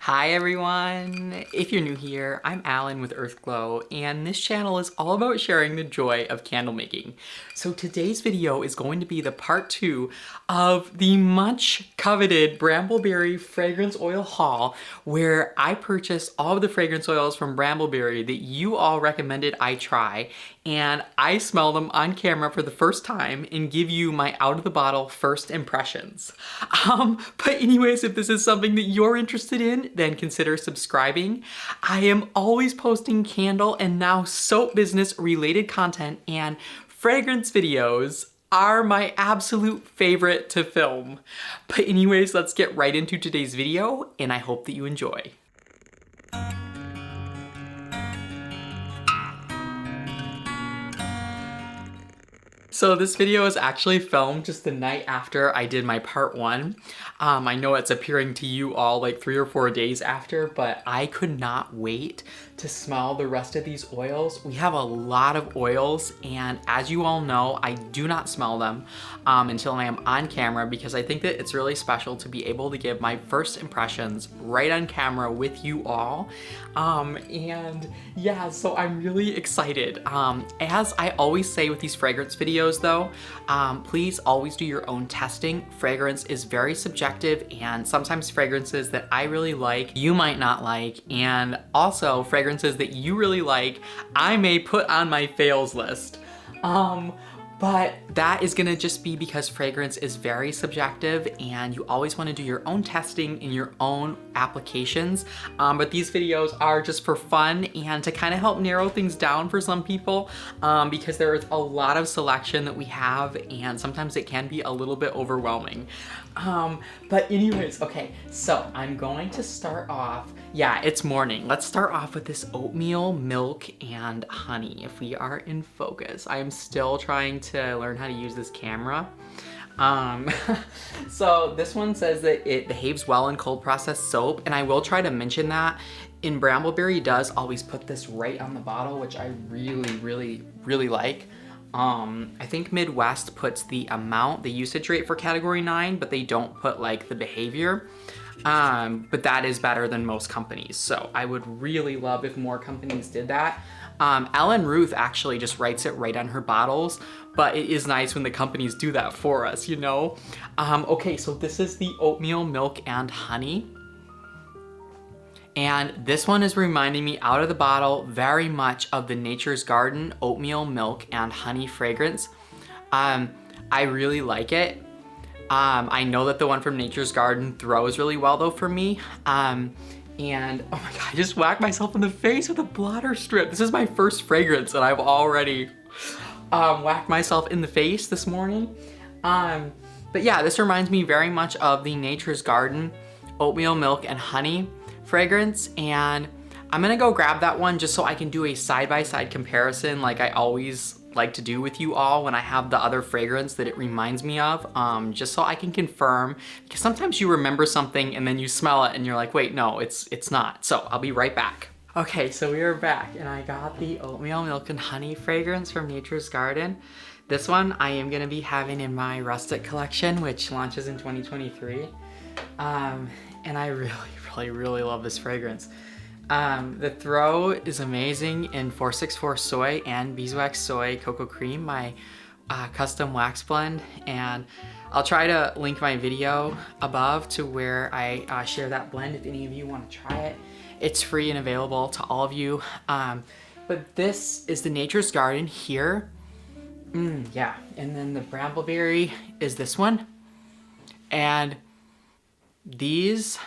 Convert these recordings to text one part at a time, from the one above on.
Hi everyone! If you're new here, I'm Allen with Earthglow, and this channel is all about sharing the joy of candle making. So today's video is going to be the part 2 of the much coveted Brambleberry fragrance oil haul, where I purchased all of the fragrance oils from Brambleberry that you all recommended I try, and I smell them on camera for the first time and give you my out-of-the-bottle first impressions. But anyways, if this is something that you're interested in, then consider subscribing. I am always posting candle and now soap business related content, and fragrance videos are my absolute favorite to film. But anyways, let's get right into today's video, and I hope that you enjoy. So this video is actually filmed just the night after I did my part 1. I know it's appearing to you all like 3 or 4 days after, but I could not wait to smell the rest of these oils. We have a lot of oils, and as you all know, I do not smell them until I am on camera, because I think that it's really special to be able to give my first impressions right on camera with you all. And yeah, so I'm really excited. As I always say with these fragrance videos though, please always do your own testing. Fragrance is very subjective, and sometimes fragrances that I really like, you might not like, and also fragrances that you really like, I may put on my fails list. But that is gonna just be because fragrance is very subjective, and you always wanna do your own testing in your own applications. But these videos are just for fun and to kind of help narrow things down for some people, because there is a lot of selection that we have, and sometimes it can be a little bit overwhelming. But anyways, okay, so I'm going to start off, yeah, it's morning. Let's start off with this oatmeal, milk, and honey, if we are in focus. I am still trying to learn how to use this camera. So this one says that it behaves well in cold processed soap, and I will try to mention that. In Brambleberry does always put this right on the bottle, which I really like. I think Midwest puts the amount, the usage rate for category 9, but they don't put like the behavior. But that is better than most companies. So I would really love if more companies did that. Ellen Ruth actually just writes it right on her bottles, but it is nice when the companies do that for us, you know? Okay, so this is the oatmeal, milk, and honey. And this one is reminding me out of the bottle very much of the Nature's Garden oatmeal, milk, and honey fragrance. I really like it. I know that the one from Nature's Garden throws really well though for me. And oh my God, I just whacked myself in the face with a blotter strip. This is my first fragrance and I've already whacked myself in the face this morning. But yeah, this reminds me very much of the Nature's Garden oatmeal, milk, and honey fragrance, and I'm gonna go grab that one just so I can do a side-by-side comparison like I always like to do with you all when I have the other fragrance that it reminds me of, just so I can confirm, because sometimes you remember something and then you smell it and you're like, wait, no, it's not. So I'll be right back. Okay, so we are back, and I got the oatmeal, milk, and honey fragrance from Nature's Garden. This one I am gonna be having in my Rustic collection, which launches in 2023. And I really love this fragrance. The throw is amazing in 464 soy and beeswax soy cocoa cream, my custom wax blend, and I'll try to link my video above to where I share that blend if any of you want to try it. It's free and available to all of you. But this is the Nature's Garden here. Yeah, and then the Brambleberry is this one, and these,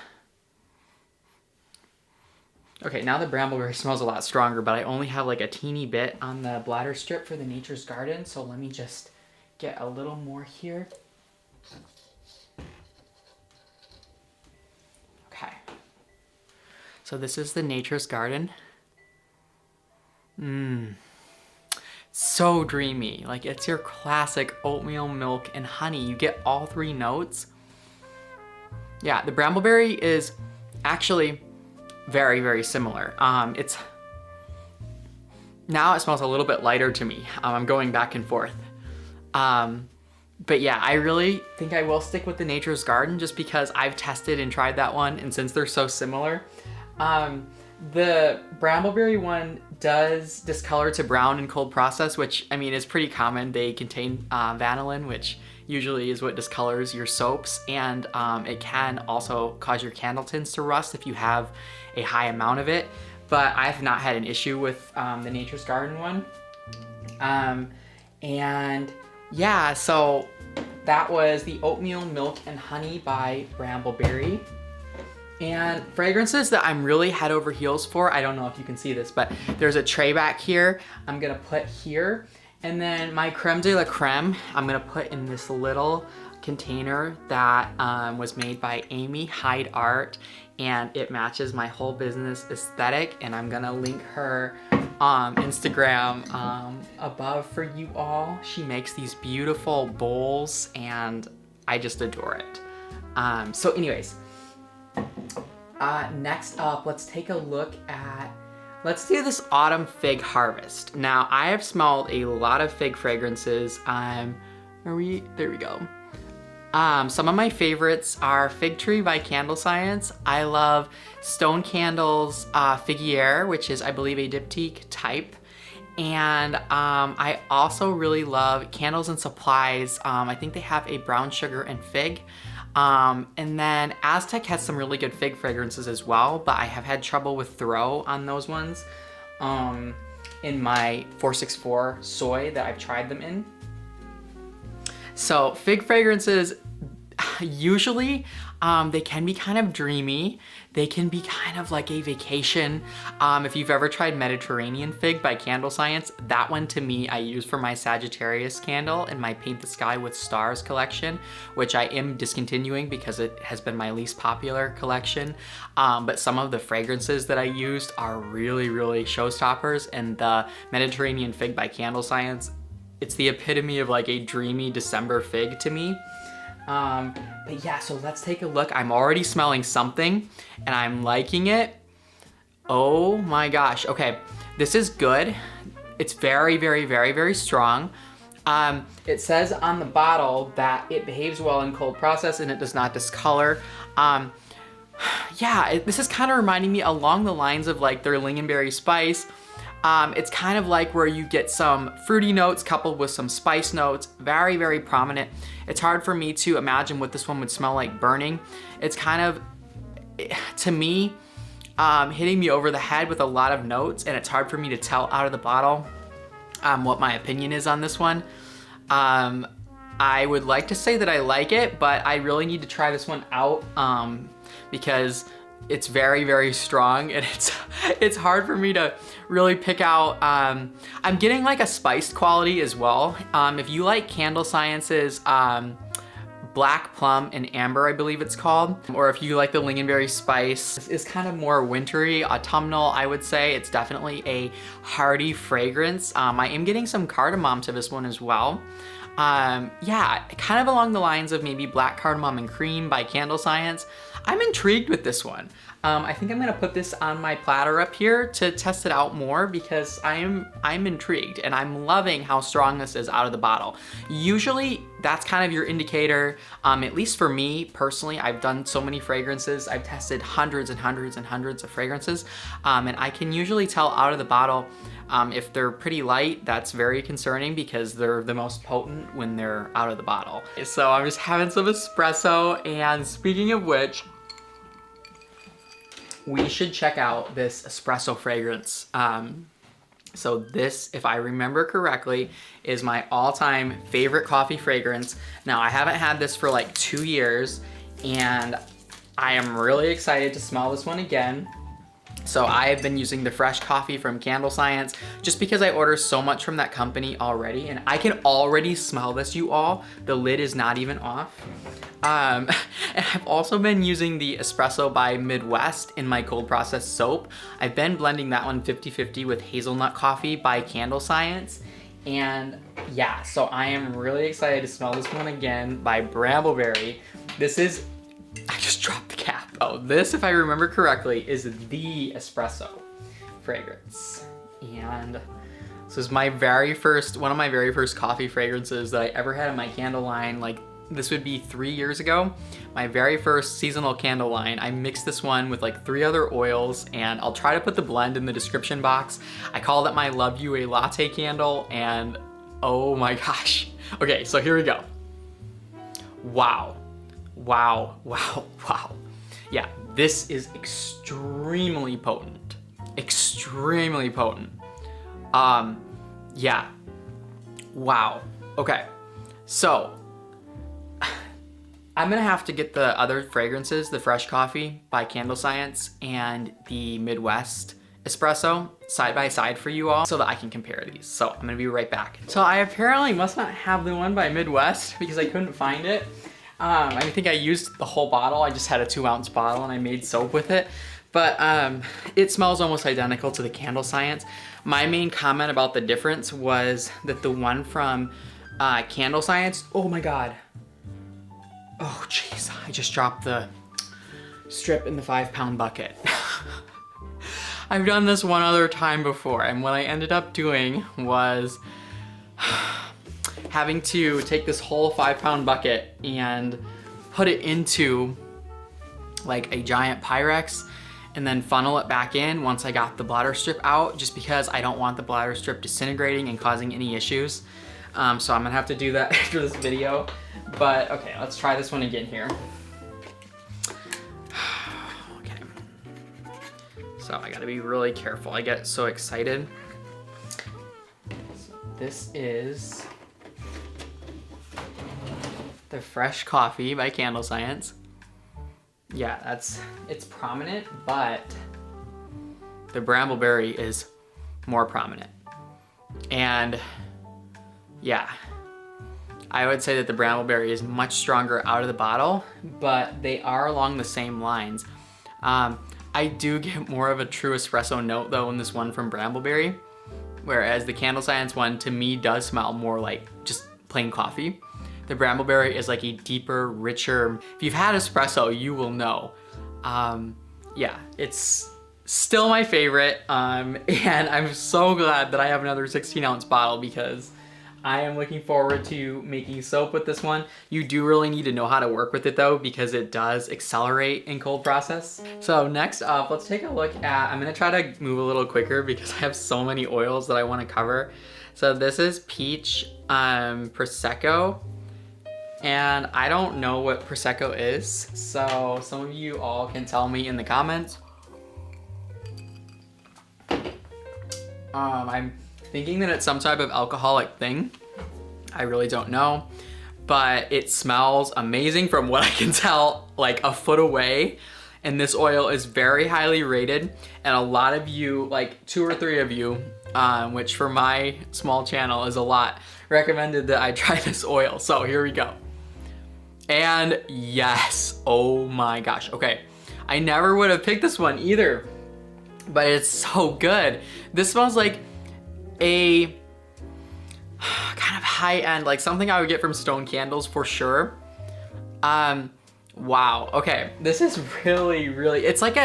okay, now the Brambleberry smells a lot stronger, but I only have like a teeny bit on the bladder strip for the Nature's Garden, so let me just get a little more here. Okay, so this is the Nature's Garden. So dreamy, like it's your classic oatmeal, milk, and honey. You get all 3 notes. Yeah, the Brambleberry is actually very similar. It's now it smells a little bit lighter to me. I'm going back and forth. But yeah, I really think I will stick with the Nature's Garden just because I've tested and tried that one, and since they're so similar. The Brambleberry one does discolor to brown in cold process, which I mean is pretty common. They contain vanillin, which usually is what discolors your soaps, and it can also cause your candle tins to rust if you have a high amount of it. But I've not had an issue with the Nature's Garden one. And yeah, so that was the Oatmeal, Milk, and Honey by Brambleberry. And fragrances that I'm really head over heels for, I don't know if you can see this, but there's a tray back here I'm gonna put here. And then my creme de la creme, I'm gonna put in this little container that was made by Amy Hyde Art, and it matches my whole business aesthetic, and I'm gonna link her Instagram above for you all. She makes these beautiful bowls and I just adore it. So anyways, next up, let's take a look at, let's do this autumn fig harvest. Now I have smelled a lot of fig fragrances. There we go. Some of my favorites are Fig Tree by Candle Science. I love Stone Candle's Figuier, which is, I believe, a diptyque type. And I also really love Candles and Supplies. I think they have a brown sugar and fig. And then Aztec has some really good fig fragrances as well, but I have had trouble with Thoreau on those ones in my 464 soy that I've tried them in. So fig fragrances, usually they can be kind of dreamy. They can be kind of like a vacation. If you've ever tried Mediterranean Fig by Candle Science, that one to me I use for my Sagittarius candle in my Paint the Sky with Stars collection, which I am discontinuing because it has been my least popular collection. But some of the fragrances that I used are really, really showstoppers, and the Mediterranean Fig by Candle Science, it's the epitome of like a dreamy December fig to me. But yeah, so let's take a look. I'm already smelling something and I'm liking it. Oh my gosh. Okay, this is good. It's very, very, very, very strong. It says on the bottle that it behaves well in cold process and it does not discolor. Yeah, this is kind of reminding me along the lines of like their lingonberry spice. It's kind of like where you get some fruity notes coupled with some spice notes, very, very prominent. It's hard for me to imagine what this one would smell like burning. It's kind of, to me, hitting me over the head with a lot of notes, and it's hard for me to tell out of the bottle what my opinion is on this one. I would like to say that I like it, but I really need to try this one out because it's very, very strong, and it's hard for me to really pick out. I'm getting like a spiced quality as well. If you like Candle Science's Black Plum and Amber, I believe it's called, or if you like the lingonberry spice, it's kind of more wintry, autumnal, I would say. It's definitely a hearty fragrance. I am getting some cardamom to this one as well. Yeah, kind of along the lines of maybe Black Cardamom and Cream by Candle Science. I'm intrigued with this one. I think I'm gonna put this on my platter up here to test it out more because I'm intrigued and I'm loving how strong this is out of the bottle. Usually that's kind of your indicator, at least for me personally. I've done so many fragrances. I've tested hundreds and hundreds and hundreds of fragrances, and I can usually tell out of the bottle if they're pretty light. That's very concerning because they're the most potent when they're out of the bottle. So I'm just having some espresso, and speaking of which, we should check out this espresso fragrance. So this, if I remember correctly, is my all-time favorite coffee fragrance. Now, I haven't had this for like 2 years, and I am really excited to smell this one again. So I have been using the fresh coffee from Candle Science just because I order so much from that company already, and I can already smell this, you all. The lid is not even off. And I've also been using the Espresso by Midwest in my cold process soap. I've been blending that one 50-50 with hazelnut coffee by Candle Science. And yeah, so I am really excited to smell this one again by Brambleberry. This is, I just dropped the cap. Oh, this, if I remember correctly, is the Espresso fragrance. And This is my one of my very first coffee fragrances that I ever had in my candle line. Like, this would be 3 years ago. My very first seasonal candle line. I mixed this one with like 3 other oils, and I'll try to put the blend in the description box. I called it my Love You a Latte candle, and oh my gosh. Okay, so here we go. Wow. Wow, wow, wow. Yeah, this is extremely potent. Extremely potent. Yeah. Wow. Okay. So, I'm gonna have to get the other fragrances, the Fresh Coffee by Candle Science and the Midwest Espresso side by side for you all so that I can compare these. So I'm gonna be right back. So I apparently must not have the one by Midwest because I couldn't find it. I think I used the whole bottle. I just had a 2-ounce bottle and I made soap with it. But it smells almost identical to the Candle Science. My main comment about the difference was that the one from Candle Science, oh my God. Oh jeez, I just dropped the strip in the 5-pound bucket. I've done this one other time before, and what I ended up doing was having to take this whole 5-pound bucket and put it into like a giant Pyrex and then funnel it back in once I got the bladder strip out, just because I don't want the bladder strip disintegrating and causing any issues. So I'm gonna have to do that after this video. But okay, let's try this one again here. Okay. So I gotta be really careful. I get so excited. So this is the Fresh Coffee by Candle Science. Yeah, it's prominent, but the Brambleberry is more prominent. And yeah, I would say that the Brambleberry is much stronger out of the bottle, but they are along the same lines. I do get more of a true espresso note though in this one from Brambleberry, whereas the Candle Science one to me does smell more like just plain coffee. The Brambleberry is like a deeper, richer, if you've had espresso, you will know. Yeah, it's still my favorite, and I'm so glad that I have another 16-ounce bottle because I am looking forward to making soap with this one. You do really need to know how to work with it though, because it does accelerate in cold process. So next up, let's take a look at, I'm gonna try to move a little quicker because I have so many oils that I wanna cover. So this is Peach Prosecco. And I don't know what Prosecco is, so some of you all can tell me in the comments. I'm thinking that it's some type of alcoholic thing. I really don't know, but it smells amazing from what I can tell, like a foot away. And this oil is very highly rated, and a lot of you, like 2 or 3 of you, which for my small channel is a lot, recommended that I try this oil. So here we go. And yes, oh my gosh. Okay, I never would have picked this one either, but it's so good. This smells like a kind of high-end, like something I would get from Stone Candles for sure. Wow, okay, this is really, it's like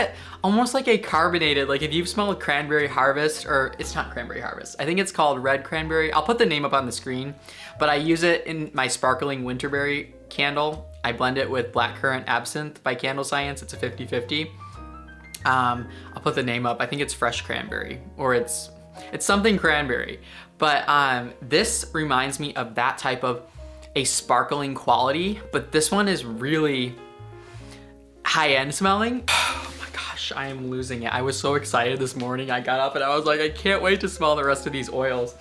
almost like a carbonated, like if you've smelled Cranberry Harvest, or it's not Cranberry Harvest, I think it's called Red Cranberry. I'll put the name up on the screen, but I use it in my Sparkling Winterberry candle. I blend it with Blackcurrant Absinthe by Candle Science. It's a 50-50. I'll put the name up. I think it's Fresh Cranberry, or it's something cranberry. But this reminds me of that type of a sparkling quality, but this one is really high-end smelling. Oh my gosh, I am losing it. I was so excited this morning. I got up and I was like, I can't wait to smell the rest of these oils.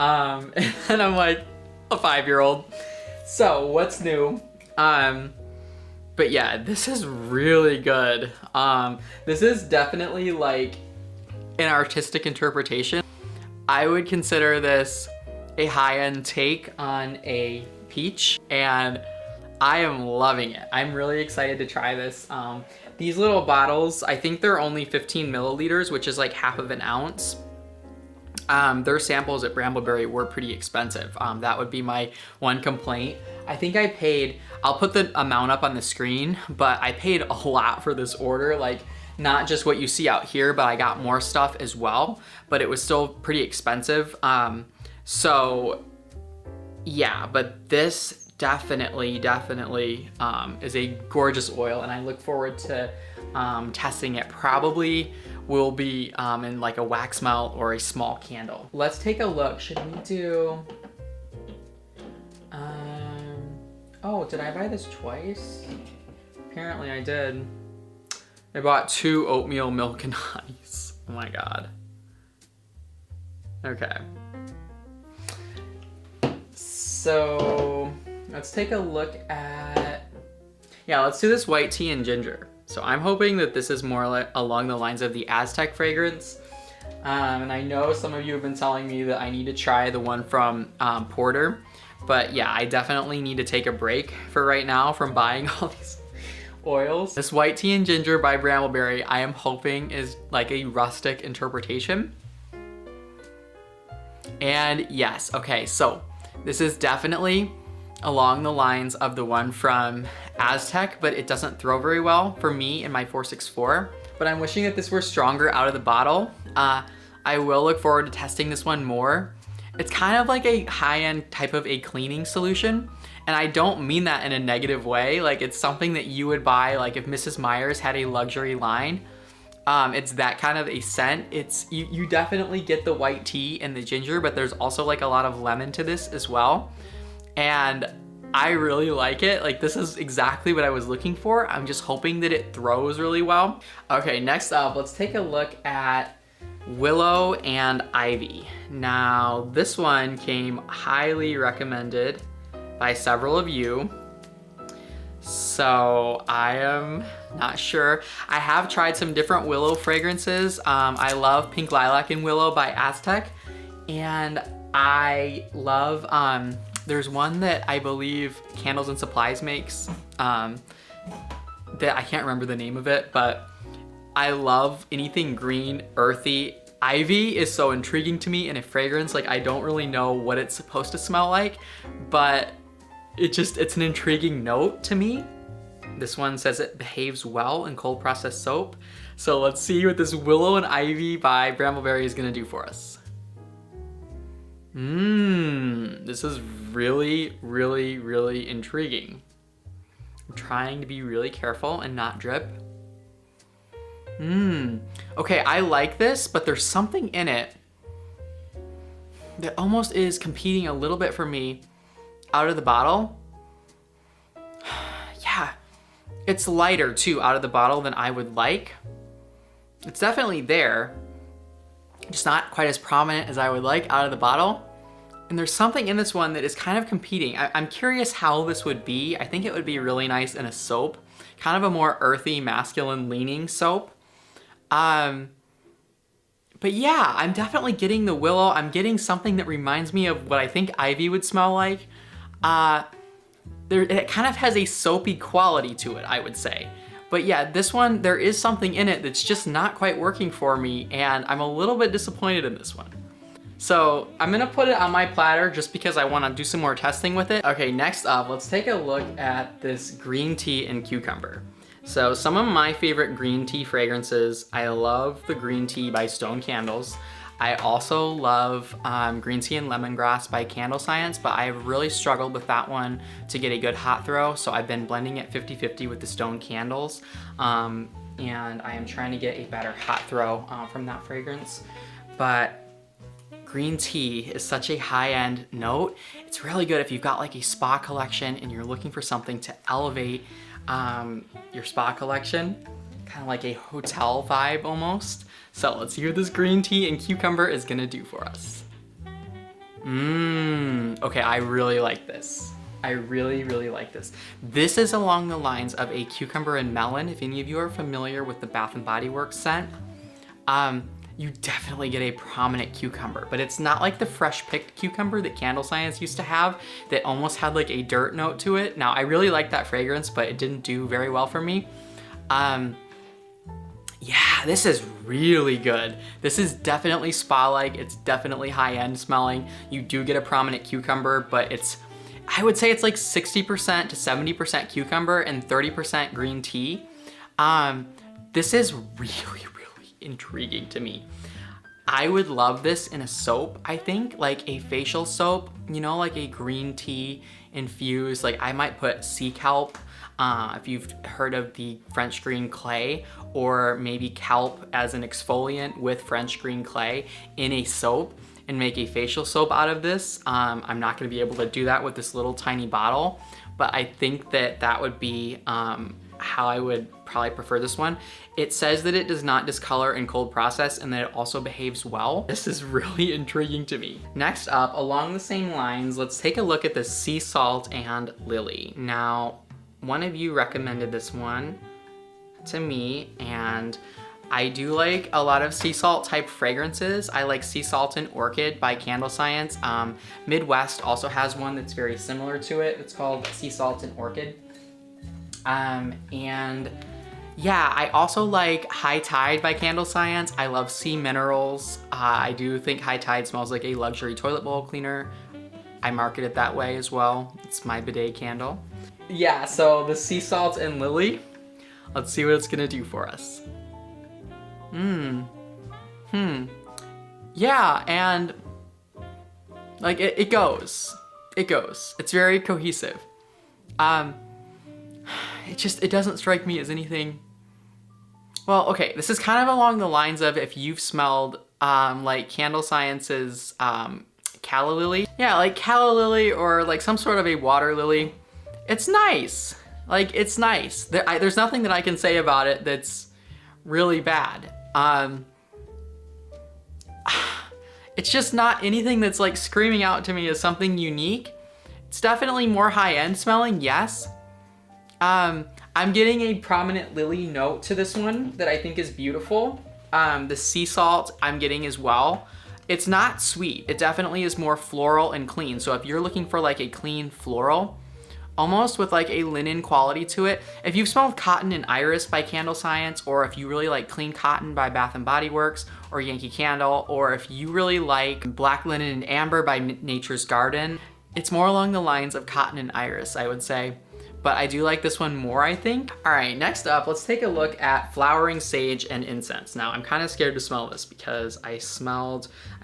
And I'm like a 5-year-old. So what's new? But yeah, this is really good. This is definitely like an artistic interpretation. I would consider this a high-end take on a peach, and I am loving it. I'm really excited to try this. These little bottles, I think they're only 15 milliliters, which is like half of an ounce. Their samples at Brambleberry were pretty expensive. That would be my one complaint. I think I paid, I'll put the amount up on the screen, but I paid a lot for this order. Like not just what you see out here, but I got more stuff as well, but it was still pretty expensive. So yeah, but this definitely is a gorgeous oil, and I look forward to testing it. Probably will be in like a wax melt or a small candle. Let's take a look. Should we do, oh, did I buy this twice? Apparently I did. I bought 2 oatmeal milk and honeys. Oh my God. Okay. So let's take a look at, yeah, let's do this white tea and ginger. So I'm hoping that this is more like along the lines of the Aztec fragrance. And I know some of you have been telling me that I need to try the one from Porter. But yeah, I definitely need to take a break for right now from buying all these oils. This white tea and ginger by Brambleberry, I am hoping is like a rustic interpretation. And yes, okay, so this is definitely along the lines of the one from Aztec, but it doesn't throw very well for me in my 464. But I'm wishing that this were stronger out of the bottle. I will look forward to testing this one more. It's kind of like a high-end type of a cleaning solution, and I don't mean that in a negative way. Like, it's something that you would buy, like if Mrs. Meyer's had a luxury line. It's that kind of a scent. It's you definitely get the white tea and the ginger, but there's also like a lot of lemon to this as well. And I really like it. Like, this is exactly what I was looking for. I'm just hoping that it throws really well. Okay, next up, let's take a look at Willow and Ivy. Now, this one came highly recommended by several of you. So I am not sure. I have tried some different Willow fragrances. I love Pink Lilac and Willow by Aztec. And I love, there's one that I believe Candles and Supplies makes, that I can't remember the name of it, but I love anything green, earthy. Ivy is so intriguing to me in a fragrance. Like, I don't really know what it's supposed to smell like, but it's an intriguing note to me. This one says it behaves well in cold processed soap. So let's see what this Willow and Ivy by Brambleberry is gonna do for us. This is really intriguing. I'm trying to be really careful and not drip. Okay, I like this, but there's something in it that almost is competing a little bit for me out of the bottle. Yeah, it's lighter too out of the bottle than I would like. It's definitely there, just not quite as prominent as I would like out of the bottle. And there's something in this one that is kind of competing. I'm curious how this would be. I think it would be really nice in a soap, kind of a more earthy, masculine leaning soap. But yeah, I'm definitely getting the Willow. I'm getting something that reminds me of what I think Ivy would smell like. It kind of has a soapy quality to it, I would say. But yeah, this one, there is something in it that's just not quite working for me, and I'm a little bit disappointed in this one. So I'm gonna put it on my platter just because I wanna do some more testing with it. Okay, next up, let's take a look at this green tea and cucumber. So some of my favorite green tea fragrances, I love the green tea by Stone Candles. I also love green tea and lemongrass by Candle Science, but I've really struggled with that one to get a good hot throw. So I've been blending it 50-50 with the Stone Candles. And I am trying to get a better hot throw from that fragrance. But green tea is such a high-end note. It's really good if you've got like a spa collection and you're looking for something to elevate your spa collection, kind of like a hotel vibe almost. So let's see what this green tea and cucumber is gonna do for us. Okay, I really like this. I really like this. This is along the lines of a cucumber and melon. If any of you are familiar with the Bath & Body Works scent, you definitely get a prominent cucumber, but it's not like the fresh picked cucumber that Candle Science used to have that almost had like a dirt note to it. Now, I really like that fragrance, but it didn't do very well for me. Yeah, this is really good. This is definitely spa-like. It's definitely high-end smelling. You do get a prominent cucumber, but I would say it's like 60% to 70% cucumber and 30% green tea. This is really, really intriguing to me. I would love this in a soap, I think, like a facial soap, you know, like a green tea infused, like I might put sea kelp, if you've heard of the French green clay, or maybe kelp as an exfoliant with French green clay in a soap and make a facial soap out of this. I'm not gonna be able to do that with this little tiny bottle, but I think that that would be how I would probably prefer this one. It says that it does not discolor in cold process and that it also behaves well. This is really intriguing to me. Next up, along the same lines, let's take a look at the sea salt and lily. Now, one of you recommended this one to me, and I do like a lot of sea salt type fragrances. I like Sea Salt and Orchid by Candle Science. Midwest also has one that's very similar to it. It's called Sea Salt and Orchid. And yeah, I also like High Tide by Candle Science. I love Sea Minerals. I do think High Tide smells like a luxury toilet bowl cleaner. I market it that way as well. It's my bidet candle. Yeah, so the Sea Salt and Lily. Let's see what it's gonna do for us. Yeah, and like it goes. It's very cohesive. It doesn't strike me as anything. Well, okay, this is kind of along the lines of if you've smelled like Candle Science's calla lily. Yeah, like calla lily or like some sort of a water lily. It's nice. Like, it's nice. There's nothing that I can say about it that's really bad. It's just not anything that's like screaming out to me as something unique. It's definitely more high-end smelling, yes. I'm getting a prominent lily note to this one that I think is beautiful. The sea salt I'm getting as well. It's not sweet. It definitely is more floral and clean. So if you're looking for like a clean floral, almost with like a linen quality to it. If you've smelled Cotton and Iris by Candle Science, or if you really like Clean Cotton by Bath & Body Works or Yankee Candle, or if you really like Black Linen and Amber by Nature's Garden, it's more along the lines of Cotton and Iris, I would say. But I do like this one more, I think. All right, next up, let's take a look at Flowering Sage and Incense. Now, I'm kind of scared to smell this because I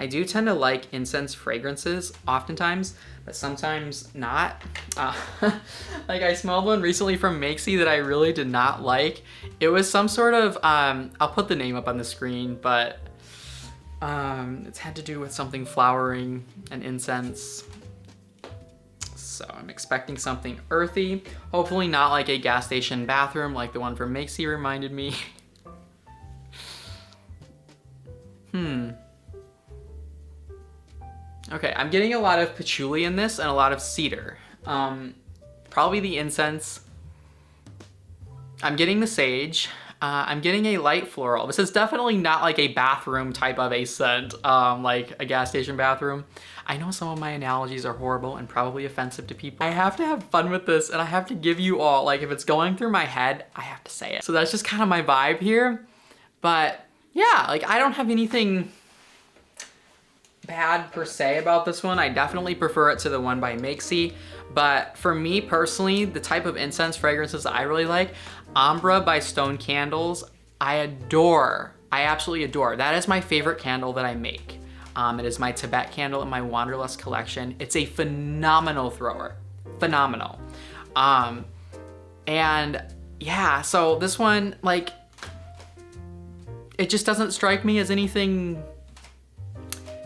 do tend to like incense fragrances oftentimes, but sometimes not. Like I smelled one recently from Makesy that I really did not like. It was some sort of, I'll put the name up on the screen, but it's had to do with something flowering and incense. So I'm expecting something earthy. Hopefully not like a gas station bathroom like the one from Makesy reminded me. Okay, I'm getting a lot of patchouli in this and a lot of cedar. Probably the incense. I'm getting the sage. I'm getting a light floral. This is definitely not like a bathroom type of a scent, like a gas station bathroom. I know some of my analogies are horrible and probably offensive to people. I have to have fun with this and I have to give you all, like if it's going through my head, I have to say it. So that's just kind of my vibe here. But yeah, like I don't have anything bad per se about this one. I definitely prefer it to the one by Makesy. But for me personally, the type of incense fragrances I really like, Ambra by Stone Candles, I adore. I absolutely adore. That is my favorite candle that I make. It is my Tibet candle in my Wanderlust collection. It's a phenomenal thrower, phenomenal. And yeah, so this one, like, it just doesn't strike me as anything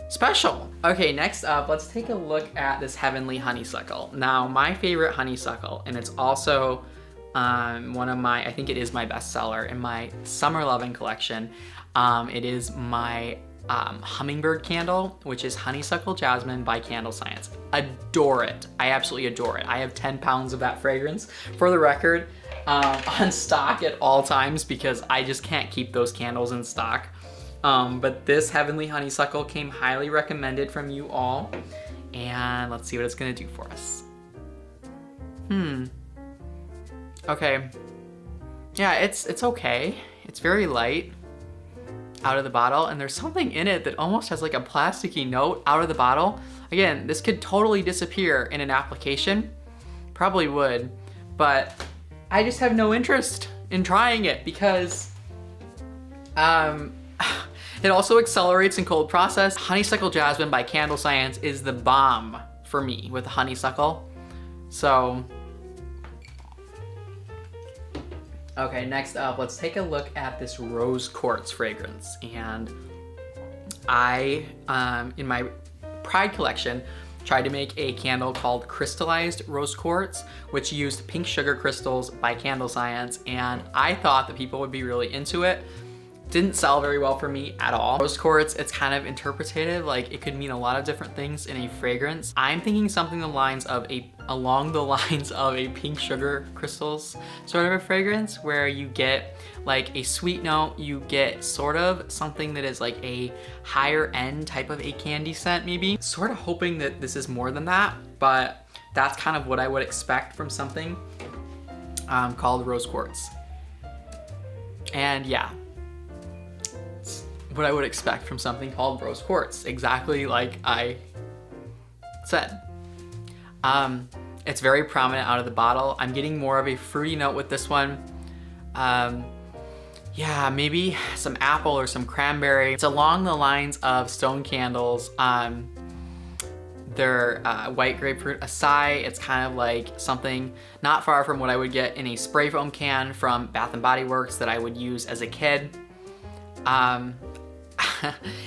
special. Okay, next up, let's take a look at this Heavenly Honeysuckle. Now, my favorite honeysuckle, and it's also one of my, I think it is my bestseller in my Summer Loving collection. It is my hummingbird candle, which is Honeysuckle Jasmine by Candle Science. Adore it. I absolutely adore it. I have 10 pounds of that fragrance, for the record, on stock at all times because I just can't keep those candles in stock. But this Heavenly Honeysuckle came highly recommended from you all. And let's see what it's gonna do for us. Okay. Yeah, it's okay. It's very light out of the bottle, and there's something in it that almost has like a plasticky note out of the bottle. Again, this could totally disappear in an application. Probably would, but I just have no interest in trying it because Um, it also accelerates in cold process. Honeysuckle Jasmine by Candle Science is the bomb for me with honeysuckle. So, okay, next up, let's take a look at this Rose Quartz fragrance. And I, in my Pride collection, tried to make a candle called Crystallized Rose Quartz, which used pink sugar crystals by Candle Science, and I thought that people would be really into it. Didn't sell very well for me at all. Rose quartz, it's kind of interpretative, like it could mean a lot of different things in a fragrance. I'm thinking something along the lines of a pink sugar crystals sort of a fragrance, where you get like a sweet note, you get sort of something that is like a higher end type of a candy scent maybe. Sort of hoping that this is more than that, but that's kind of what I would expect from something called Rose Quartz. And yeah, what I would expect from something called Rose Quartz, exactly like I said. It's very prominent out of the bottle. I'm getting more of a fruity note with this one. Yeah, maybe some apple or some cranberry. It's along the lines of Stone Candles. Their white grapefruit acai. It's kind of like something not far from what I would get in a spray foam can from Bath & Body Works that I would use as a kid.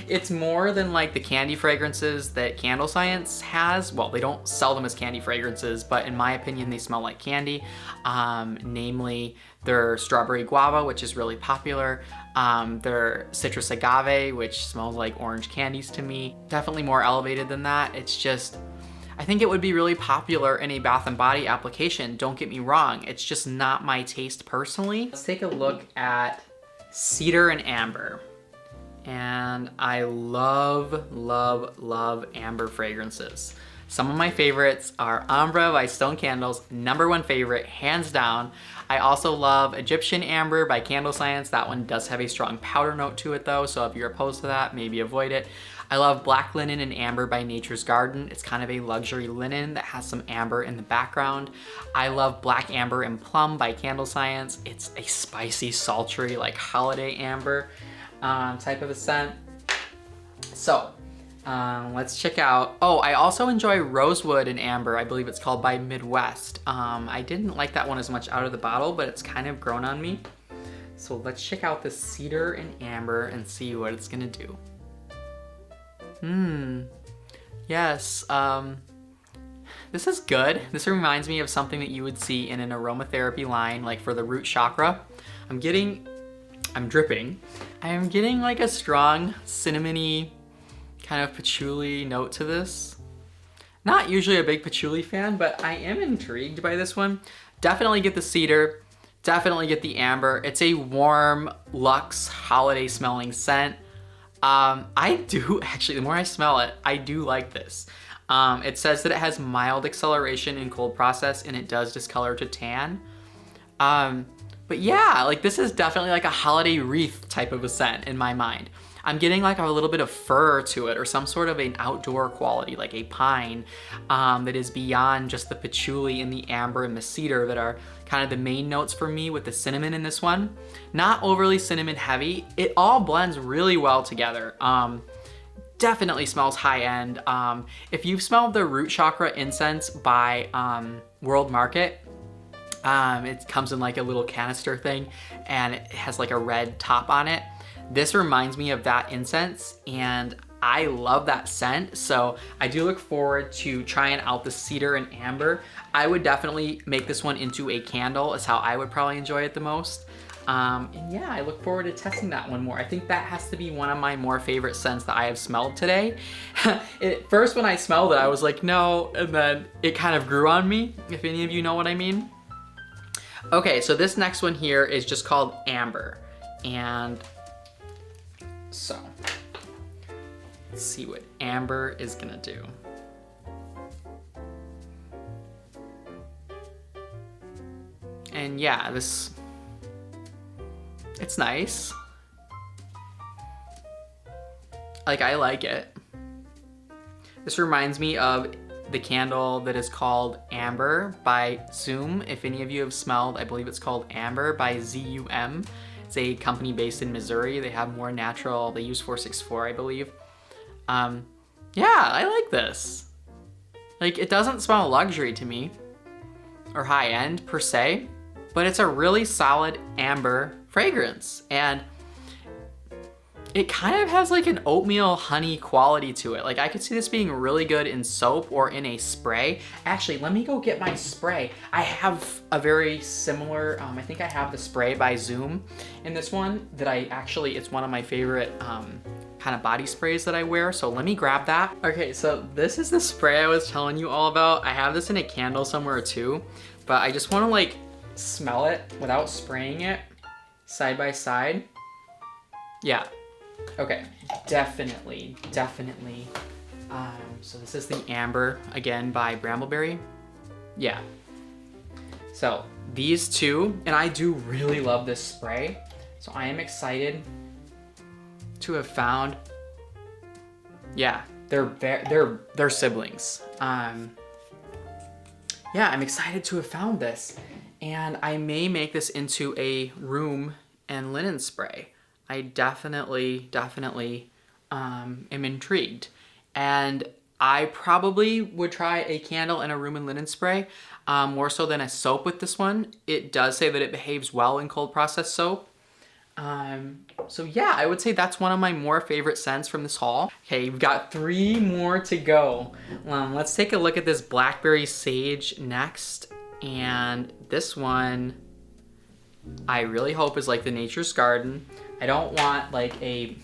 It's more than like the candy fragrances that Candle Science has. Well, they don't sell them as candy fragrances, but in my opinion, they smell like candy. Namely, their strawberry guava, which is really popular. Their citrus agave, which smells like orange candies to me. Definitely more elevated than that. It's just, I think it would be really popular in a Bath & Body application. Don't get me wrong. It's just not my taste personally. Let's take a look at Cedar and Amber. And I love, love, love amber fragrances. Some of my favorites are Ambra by Stone Candles, #1 favorite, hands down. I also love Egyptian Amber by Candle Science. That one does have a strong powder note to it though, so if you're opposed to that, maybe avoid it. I love Black Linen and Amber by Nature's Garden. It's kind of a luxury linen that has some amber in the background. I love Black Amber and Plum by Candle Science. It's a spicy, sultry, like holiday amber type of a scent. So let's check out, oh, I also enjoy Rosewood and Amber, I believe it's called, by Midwest. I didn't like that one as much out of the bottle, but it's kind of grown on me. So let's check out the Cedar and Amber and see what it's gonna do. Yes, this is good. This reminds me of something that you would see in an aromatherapy line, like for the root chakra. I'm dripping. I am getting like a strong cinnamony kind of patchouli note to this. Not usually a big patchouli fan, but I am intrigued by this one. Definitely get the cedar, definitely get the amber. It's a warm, luxe, holiday smelling scent. I do, actually, the more I smell it, I do like this. It says that it has mild acceleration in cold process and it does discolor to tan. But yeah, like this is definitely like a holiday wreath type of a scent in my mind. I'm getting like a little bit of fir to it or some sort of an outdoor quality, like a pine that is beyond just the patchouli and the amber and the cedar that are kind of the main notes for me with the cinnamon in this one. Not overly cinnamon heavy. It all blends really well together. Definitely smells high end. If you've smelled the Root Chakra Incense by World Market, it comes in like a little canister thing and it has like a red top on it. This reminds me of that incense and I love that scent. So I do look forward to trying out the Cedar and Amber. I would definitely make this one into a candle is how I would probably enjoy it the most. And yeah, I look forward to testing that one more. I think that has to be one of my more favorite scents that I have smelled today. First when I smelled it, I was like, no, and then it kind of grew on me, if any of you know what I mean. Okay, so this next one here is just called Amber. And so, let's see what Amber is gonna do. And yeah, it's nice. Like, I like it. This reminds me of the candle that is called Amber by Zoom. If any of you have smelled, I believe it's called Amber by ZUM. It's a company based in Missouri. They have more natural, they use 464, I believe. Yeah, I like this. Like, it doesn't smell luxury to me, or high end per se, but it's a really solid amber fragrance. And it kind of has like an oatmeal honey quality to it. Like, I could see this being really good in soap or in a spray. Actually, let me go get my spray. I have a very similar, I think I have the spray by Zoom in this one that it's one of my favorite kind of body sprays that I wear. So let me grab that. Okay, so this is the spray I was telling you all about. I have this in a candle somewhere too, but I just want to like smell it without spraying it side by side. Yeah. Okay, definitely. So this is the Amber, again, by Brambleberry. Yeah. So these two, and I do really love this spray, so I am excited to have found, yeah, they're siblings. Yeah, I'm excited to have found this, and I may make this into a room and linen spray. I definitely am intrigued. And I probably would try a candle and a room and linen spray, more so than a soap with this one. It does say that it behaves well in cold process soap. So yeah, I would say that's one of my more favorite scents from this haul. Okay, we've got 3 more to go. Let's take a look at this Blackberry Sage next. And this one, I really hope is like the Nature's Garden. I don't want like a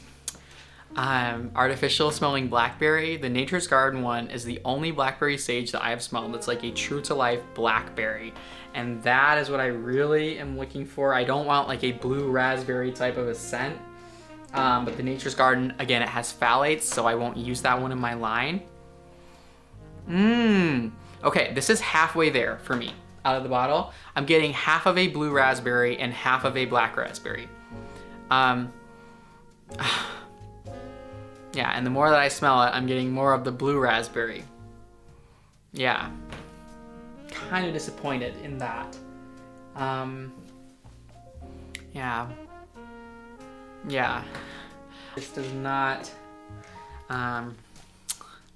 artificial smelling blackberry. The Nature's Garden one is the only Blackberry Sage that I have smelled that's like a true to life blackberry. And that is what I really am looking for. I don't want like a blue raspberry type of a scent. But the Nature's Garden, again, it has phthalates, so I won't use that one in my line. Okay, this is halfway there for me out of the bottle. I'm getting half of a blue raspberry and half of a black raspberry. Yeah, and the more that I smell it, I'm getting more of the blue raspberry. Yeah, kind of disappointed in that. Yeah, this does not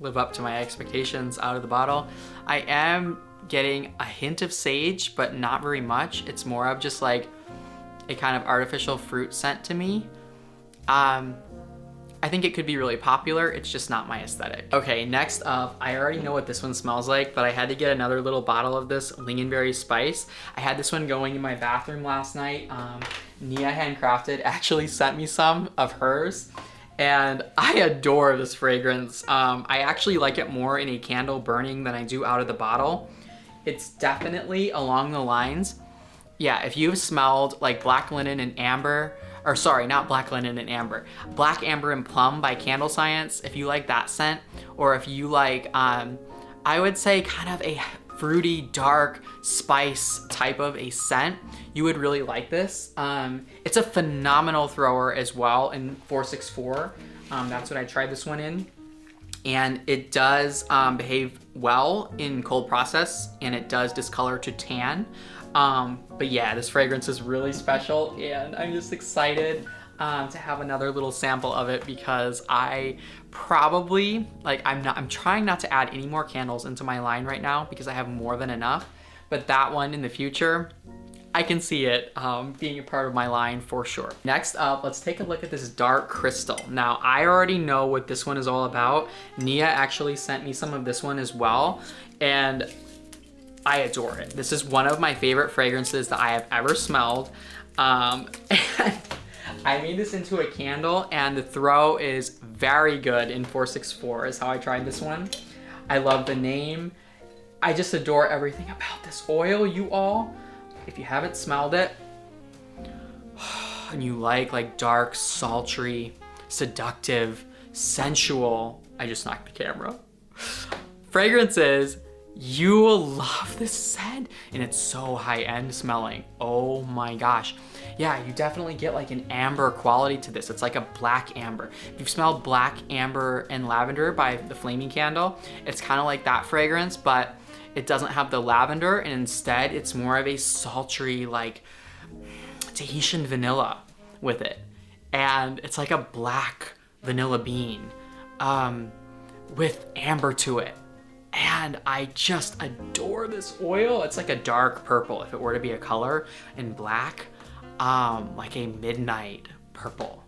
live up to my expectations out of the bottle. I am getting a hint of sage, but not very much. It's more of just like a kind of artificial fruit scent to me. I think it could be really popular. It's just not my aesthetic. Okay, next up, I already know what this one smells like, but I had to get another little bottle of this lingonberry spice. I had this one going in my bathroom last night. Allen Handcrafted actually sent me some of hers, and I adore this fragrance. I actually like it more in a candle burning than I do out of the bottle. It's definitely along the lines, yeah, if you've smelled like black linen and amber, or sorry, not black linen and amber, black amber and plum by Candle Science, if you like that scent, or if you like, I would say kind of a fruity, dark spice type of a scent, you would really like this. It's a phenomenal thrower as well in 464. That's what I tried this one in. And it does behave well in cold process, and it does discolor to tan. But yeah, this fragrance is really special, and I'm just excited to have another little sample of it, because I probably, like, I'm trying not to add any more candles into my line right now because I have more than enough. But that one in the future, I can see it being a part of my line for sure. Next up, let's take a look at this dark crystal. Now, I already know what this one is all about. Nia actually sent me some of this one as well, and I adore it. This is one of my favorite fragrances that I have ever smelled. And I made this into a candle, and the throw is very good in 464 is how I tried this one. I love the name. I just adore everything about this oil, you all. If you haven't smelled it, and you like dark, sultry, seductive, sensual, I just knocked the camera, fragrances, you will love this scent, and it's so high-end smelling. Oh my gosh. Yeah, you definitely get like an amber quality to this. It's like a black amber. If you've smelled black amber and lavender by the Flaming Candle, it's kind of like that fragrance, but it doesn't have the lavender, and instead it's more of a sultry, like Tahitian vanilla. with it. And it's like a black vanilla bean with amber to it. And I just adore this oil. It's like a dark purple if it were to be a color, in black, like a midnight purple.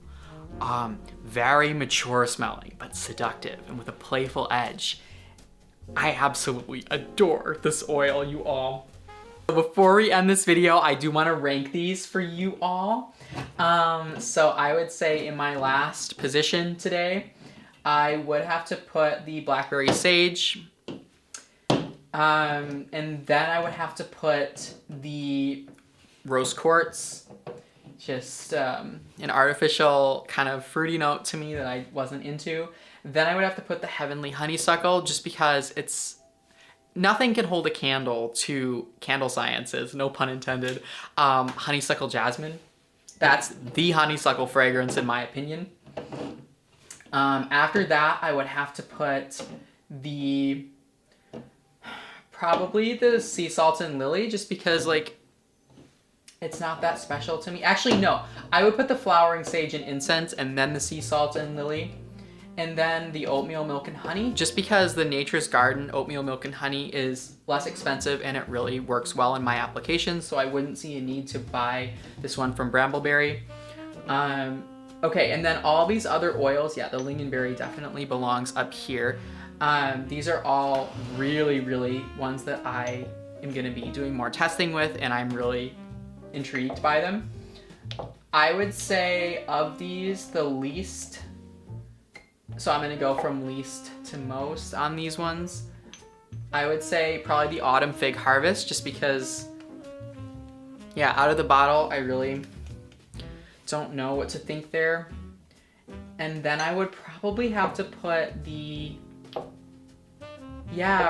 Very mature smelling, but seductive and with a playful edge. I absolutely adore this oil, you all. Before we end this video, I do want to rank these for you all. So I would say in my last position today, I would have to put the Blackberry Sage. And then I would have to put the Rose Quartz. Just an artificial kind of fruity note to me that I wasn't into. Then I would have to put the Heavenly Honeysuckle, just because it's... Nothing can hold a candle to Candle Science's, no pun intended, Honeysuckle Jasmine. That's the honeysuckle fragrance in my opinion. After that, I would have to put probably the Sea Salt and Lily, just because like, it's not that special to me. Actually, no, I would put the Flowering Sage and Incense and then the Sea Salt and Lily. And then the Oatmeal Milk and Honey, just because the Nature's Garden Oatmeal Milk and Honey is less expensive and it really works well in my applications, so I wouldn't see a need to buy this one from Brambleberry. Okay, and then all these other oils, yeah, the lingonberry definitely belongs up here. These are all really, really ones that I am gonna be doing more testing with, and I'm really intrigued by them. I would say of these, the least... So I'm gonna go from least to most on these ones. I would say probably the Autumn Fig Harvest, just because, yeah, out of the bottle, I really don't know what to think there. And then I would probably have to put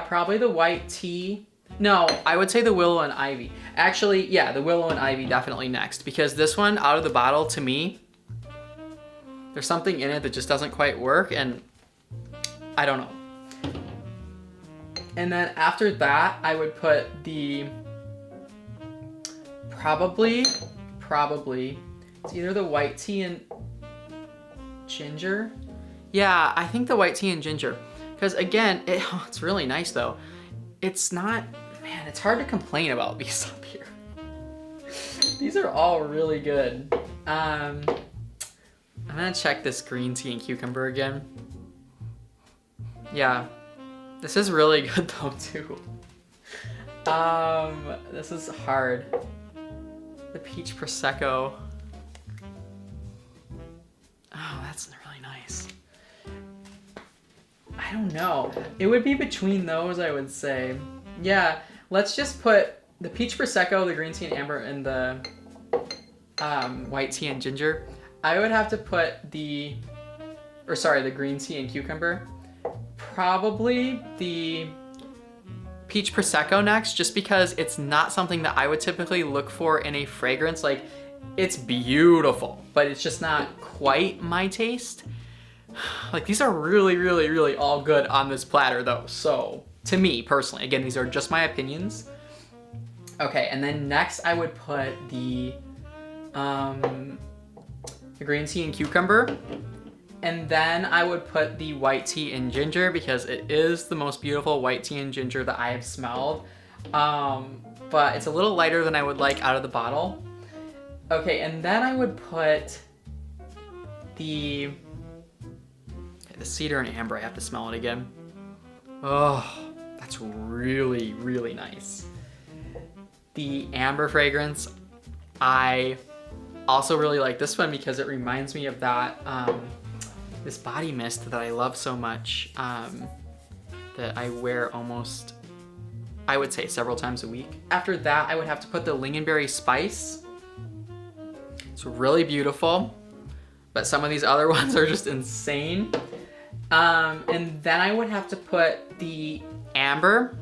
probably the white tea. No, I would say the Willow and Ivy. Actually, yeah, the Willow and Ivy definitely next, because this one out of the bottle, to me, there's something in it that just doesn't quite work, and I don't know. And then after that, I would put the, probably, it's either the white tea and ginger. Yeah, I think the white tea and ginger. Because again, it's really nice though. It's not, man, it's hard to complain about these up here. These are all really good. I'm gonna check this green tea and cucumber again. Yeah, this is really good though too. This is hard. The peach Prosecco. Oh, that's really nice. I don't know. It would be between those, I would say. Yeah, let's just put the peach Prosecco, the green tea and amber, and the white tea and ginger. I would have to put the green tea and cucumber. Probably the peach Prosecco next, just because it's not something that I would typically look for in a fragrance. Like, it's beautiful, but it's just not quite my taste. Like, these are really, really, really all good on this platter though. So, to me personally, again, these are just my opinions. Okay, and then next I would put the green tea and cucumber, and then I would put the white tea and ginger, because it is the most beautiful white tea and ginger that I have smelled, but it's a little lighter than I would like out of the bottle. Okay, and then I would put the Cedar and Amber. I have to smell it again. Oh, that's really, really nice. The amber fragrance, I also really like this one because it reminds me of that, this body mist that I love so much, that I wear almost, I would say, several times a week. After that, I would have to put the lingonberry spice. It's really beautiful, but some of these other ones are just insane. And then I would have to put the amber.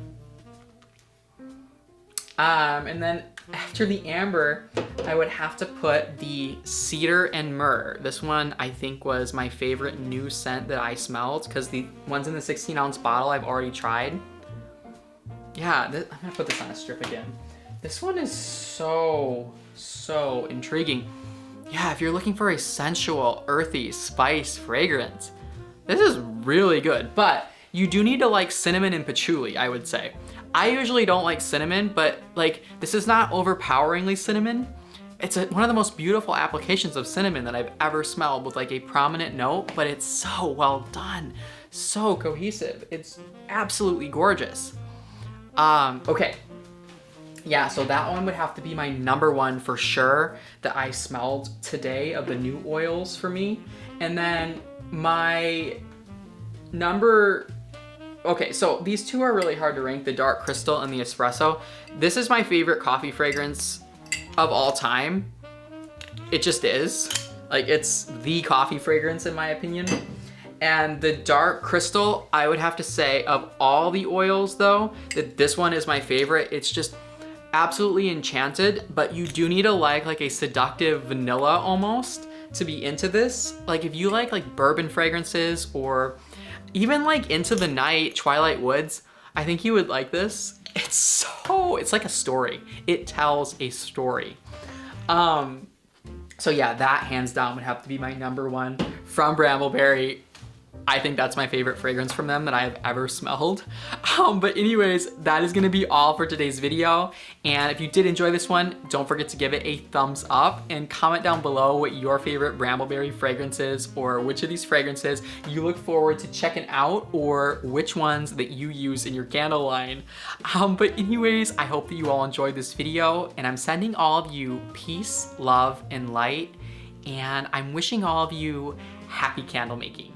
And then after the amber, I would have to put the cedar and myrrh. This one I think was my favorite new scent that I smelled, because the ones in the 16-ounce bottle I've already tried. Yeah, I'm gonna put this on a strip again. This one is so intriguing. yeah, if you're looking for a sensual, earthy, spice fragrance, this is really good. But you do need to like cinnamon and patchouli, I would say. I usually don't like cinnamon, but like this is not overpoweringly cinnamon. It's one of the most beautiful applications of cinnamon that I've ever smelled, with like a prominent note, but it's so well done, so cohesive. It's absolutely gorgeous. Okay. Yeah, so that one would have to be my number one for sure that I smelled today of the new oils for me. And then my okay, so these two are really hard to rank, the Dark Crystal and the Espresso. This is my favorite coffee fragrance of all time. It just is. Like, it's the coffee fragrance in my opinion. And the Dark Crystal, I would have to say, of all the oils though, that this one is my favorite. It's just absolutely enchanted, but you do need to like a seductive vanilla almost to be into this. Like if you like bourbon fragrances, or even like Into the Night, Twilight Woods, I think you would like this. It's like a story. It tells a story. So yeah, that hands down would have to be my number one from Brambleberry. I think that's my favorite fragrance from them that I have ever smelled. But anyways, that is gonna be all for today's video. And if you did enjoy this one, don't forget to give it a thumbs up and comment down below what your favorite Brambleberry fragrance is, or which of these fragrances you look forward to checking out, or which ones that you use in your candle line. But anyways, I hope that you all enjoyed this video, and I'm sending all of you peace, love, and light. And I'm wishing all of you happy candle making.